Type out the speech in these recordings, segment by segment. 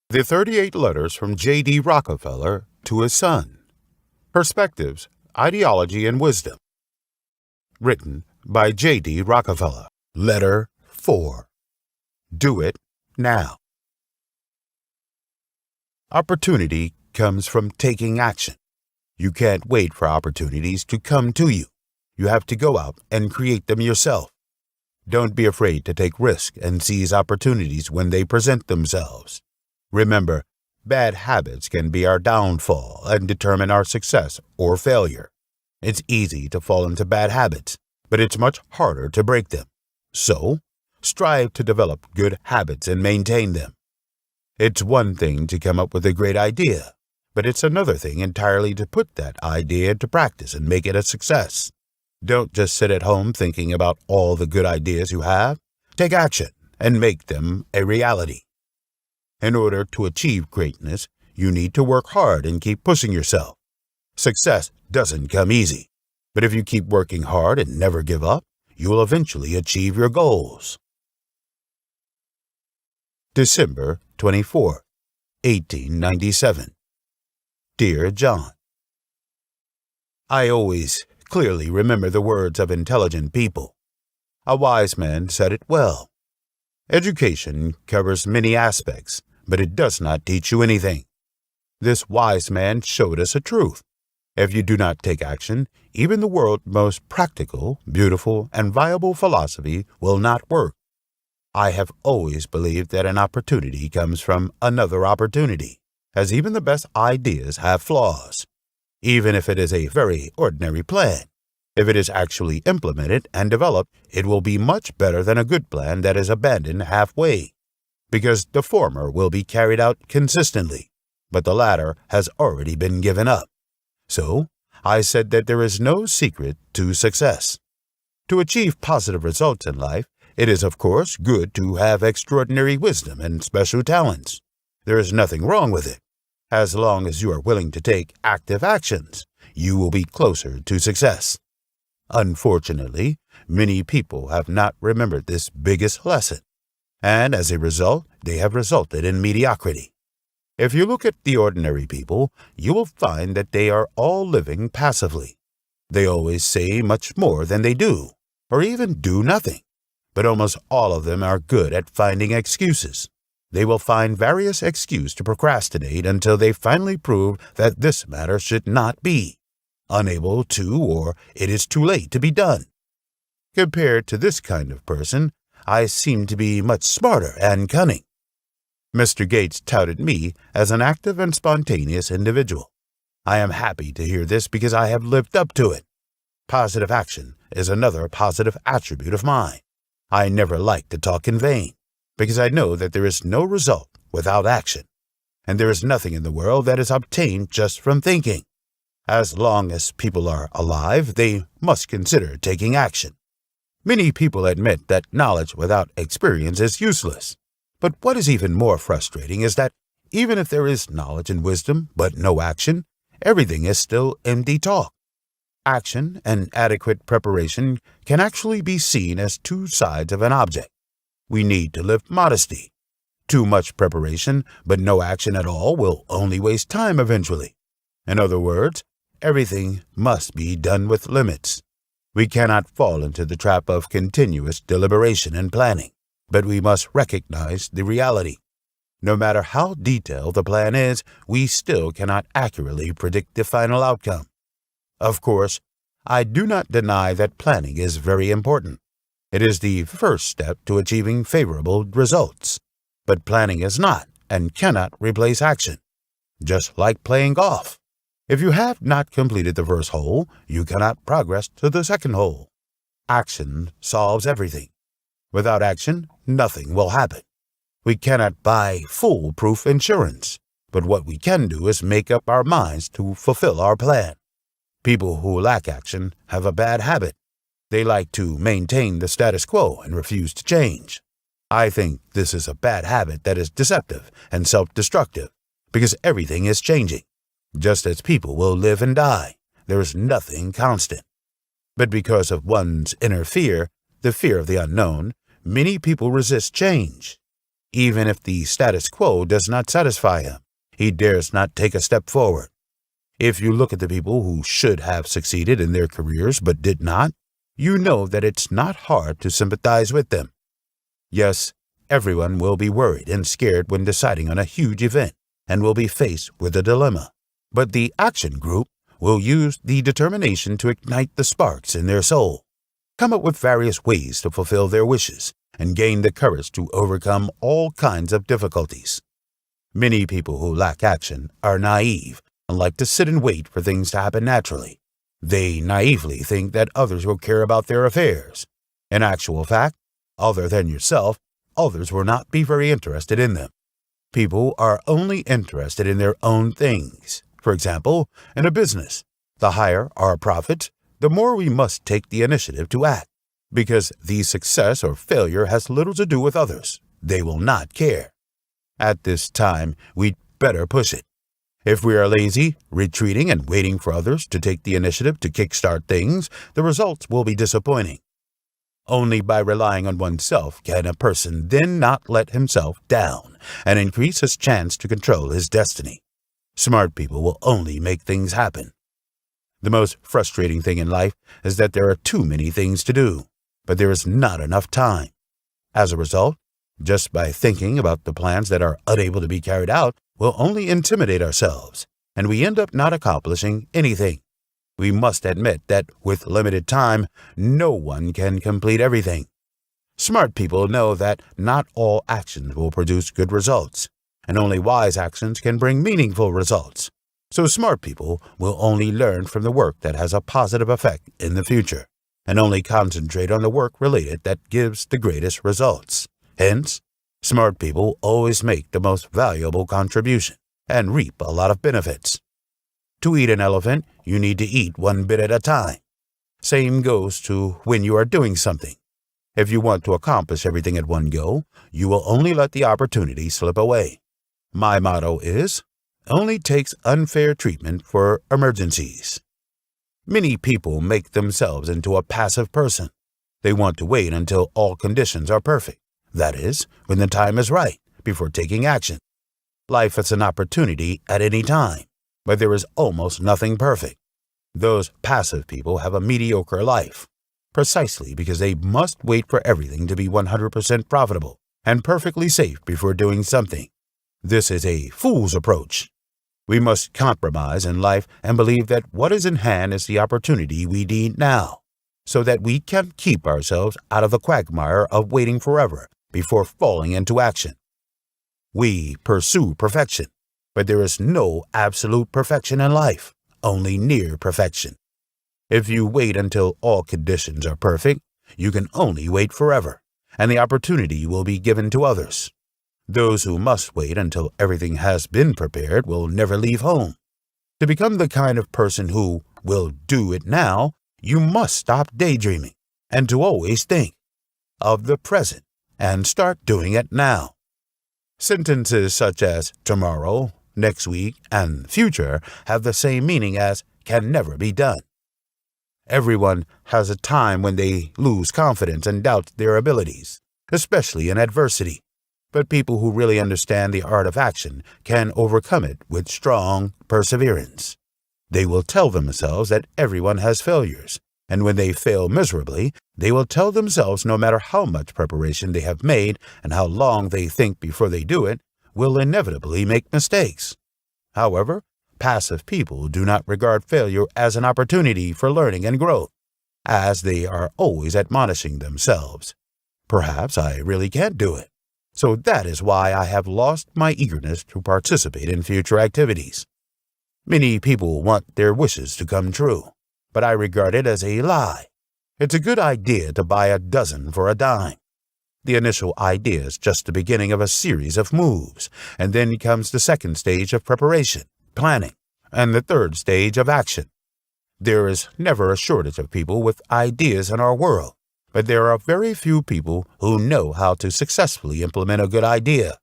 The 38 Letters from J.D. Rockefeller to his son. Perspectives, Ideology, and Wisdom. Written by J.D. Rockefeller. Letter 4. Do it now. Opportunity comes from taking action. You can't wait for opportunities to come to you. You have to go out and create them yourself. Don't be afraid to take risks and seize opportunities when they present themselves. Remember, bad habits can be our downfall and determine our success or failure. It's easy to fall into bad habits, but it's much harder to break them. So, strive to develop good habits and maintain them. It's one thing to come up with a great idea, but it's another thing entirely to put that idea into practice and make it a success. Don't just sit at home thinking about all the good ideas you have. Take action and make them a reality. In order to achieve greatness, you need to work hard and keep pushing yourself. Success doesn't come easy, but if you keep working hard and never give up, you will eventually achieve your goals. December 24, 1897. Dear John, I always clearly remember the words of intelligent people. A wise man said it well. Education covers many aspects, but it does not teach you anything. This wise man showed us a truth. If you do not take action, even the world's most practical, beautiful, and viable philosophy will not work. I have always believed that an opportunity comes from another opportunity, as even the best ideas have flaws. Even if it is a very ordinary plan, if it is actually implemented and developed, it will be much better than a good plan that is abandoned halfway, because the former will be carried out consistently, but the latter has already been given up. So, I said that there is no secret to success. To achieve positive results in life, it is of course good to have extraordinary wisdom and special talents. There is nothing wrong with it. As long as you are willing to take active actions, you will be closer to success. Unfortunately, many people have not remembered this biggest lesson, and as a result, they have resulted in mediocrity. If you look at the ordinary people, you will find that they are all living passively. They always say much more than they do, or even do nothing, but almost all of them are good at finding excuses. They will find various excuses to procrastinate until they finally prove that this matter should not be, unable to, or it is too late to be done. Compared to this kind of person, I seem to be much smarter and cunning. Mr. Gates touted me as an active and spontaneous individual. I am happy to hear this because I have lived up to it. Positive action is another positive attribute of mine. I never like to talk in vain, because I know that there is no result without action, and there is nothing in the world that is obtained just from thinking. As long as people are alive, they must consider taking action. Many people admit that knowledge without experience is useless. But what is even more frustrating is that even if there is knowledge and wisdom but no action, everything is still empty talk. Action and adequate preparation can actually be seen as two sides of an object. We need to live modesty. Too much preparation but no action at all will only waste time eventually. In other words, everything must be done with limits. We cannot fall into the trap of continuous deliberation and planning, but we must recognize the reality. No matter how detailed the plan is, we still cannot accurately predict the final outcome. Of course, I do not deny that planning is very important. It is the first step to achieving favorable results. But planning is not and cannot replace action. Just like playing golf. If you have not completed the first hole, you cannot progress to the second hole. Action solves everything. Without action, nothing will happen. We cannot buy foolproof insurance, but what we can do is make up our minds to fulfill our plan. People who lack action have a bad habit. They like to maintain the status quo and refuse to change. I think this is a bad habit that is deceptive and self-destructive, because everything is changing. Just as people will live and die, there is nothing constant. But because of one's inner fear, the fear of the unknown, many people resist change. Even if the status quo does not satisfy him, he dares not take a step forward. If you look at the people who should have succeeded in their careers but did not, you know that it's not hard to sympathize with them. Yes, everyone will be worried and scared when deciding on a huge event and will be faced with a dilemma. But the action group will use the determination to ignite the sparks in their soul, come up with various ways to fulfill their wishes, and gain the courage to overcome all kinds of difficulties. Many people who lack action are naive and like to sit and wait for things to happen naturally. They naively think that others will care about their affairs. In actual fact, other than yourself, others will not be very interested in them. People are only interested in their own things. For example, in a business, the higher our profits, the more we must take the initiative to act, because the success or failure has little to do with others. They will not care. At this time, we'd better push it. If we are lazy, retreating, and waiting for others to take the initiative to kickstart things, the results will be disappointing. Only by relying on oneself can a person then not let himself down and increase his chance to control his destiny. Smart people will only make things happen. The most frustrating thing in life is that there are too many things to do, but there is not enough time. As a result, just by thinking about the plans that are unable to be carried out, we'll only intimidate ourselves, and we end up not accomplishing anything. We must admit that with limited time, no one can complete everything. Smart people know that not all actions will produce good results, and only wise actions can bring meaningful results. So smart people will only learn from the work that has a positive effect in the future, and only concentrate on the work related that gives the greatest results. Hence, smart people always make the most valuable contribution and reap a lot of benefits. To eat an elephant, you need to eat one bit at a time. Same goes to when you are doing something. If you want to accomplish everything at one go, you will only let the opportunity slip away. My motto is, only takes unfair treatment for emergencies. Many people make themselves into a passive person. They want to wait until all conditions are perfect. That is, when the time is right, before taking action. Life is an opportunity at any time, but there is almost nothing perfect. Those passive people have a mediocre life, precisely because they must wait for everything to be 100% profitable and perfectly safe before doing something. This is a fool's approach. We must compromise in life and believe that what is in hand is the opportunity we need now, so that we can keep ourselves out of the quagmire of waiting forever before falling into action. We pursue perfection, but there is no absolute perfection in life, only near perfection. If you wait until all conditions are perfect, you can only wait forever, and the opportunity will be given to others. Those who must wait until everything has been prepared will never leave home. To become the kind of person who will do it now, you must stop daydreaming and to always think of the present and start doing it now. Sentences such as tomorrow, next week, and future have the same meaning as can never be done. Everyone has a time when they lose confidence and doubt their abilities, especially in adversity. But people who really understand the art of action can overcome it with strong perseverance. They will tell themselves that everyone has failures, and when they fail miserably, they will tell themselves no matter how much preparation they have made and how long they think before they do it, will inevitably make mistakes. However, passive people do not regard failure as an opportunity for learning and growth, as they are always admonishing themselves. Perhaps I really can't do it. So that is why I have lost my eagerness to participate in future activities. Many people want their wishes to come true, but I regard it as a lie. It's a good idea to buy a dozen for a dime. The initial idea is just the beginning of a series of moves, and then comes the second stage of preparation, planning, and the third stage of action. There is never a shortage of people with ideas in our world, but there are very few people who know how to successfully implement a good idea,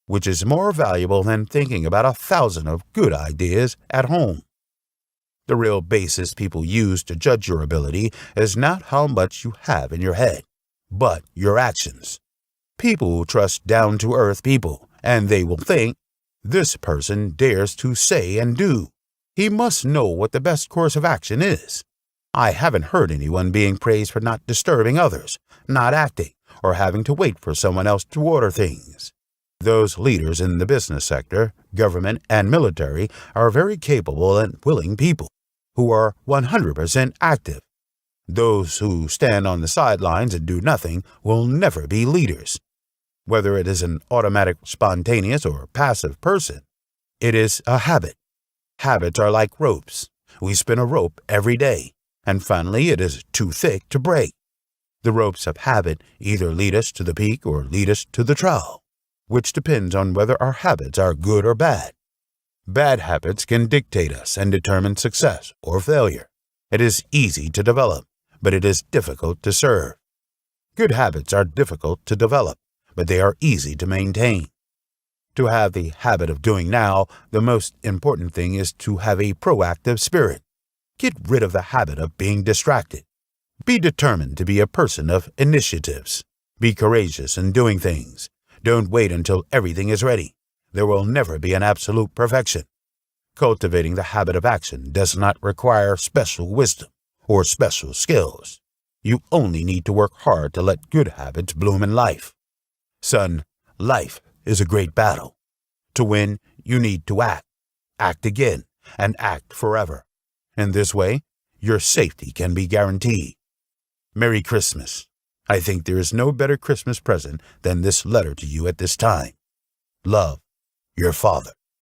which is more valuable than thinking about 1,000 of good ideas at home. The real basis people use to judge your ability is not how much you have in your head, but your actions. People trust down-to-earth people, and they will think, this person dares to say and do. He must know what the best course of action is. I haven't heard anyone being praised for not disturbing others, not acting, or having to wait for someone else to order things. Those leaders in the business sector, government, and military are very capable and willing people who are 100% active. Those who stand on the sidelines and do nothing will never be leaders. Whether it is an automatic, spontaneous, or passive person, it is a habit. Habits are like ropes. We spin a rope every day, and finally it is too thick to break. The ropes of habit either lead us to the peak or lead us to the trough, which depends on whether our habits are good or bad. Bad habits can dictate us and determine success or failure. It is easy to develop, but it is difficult to serve. Good habits are difficult to develop, but they are easy to maintain. To have the habit of doing now, the most important thing is to have a proactive spirit. Get rid of the habit of being distracted. Be determined to be a person of initiatives. Be courageous in doing things. Don't wait until everything is ready. There will never be an absolute perfection. Cultivating the habit of action does not require special wisdom or special skills. You only need to work hard to let good habits bloom in life. Son, life is a great battle. To win, you need to act again, and act forever. In this way, your safety can be guaranteed. Merry Christmas. I think there is no better Christmas present than this letter to you at this time. Love, your father.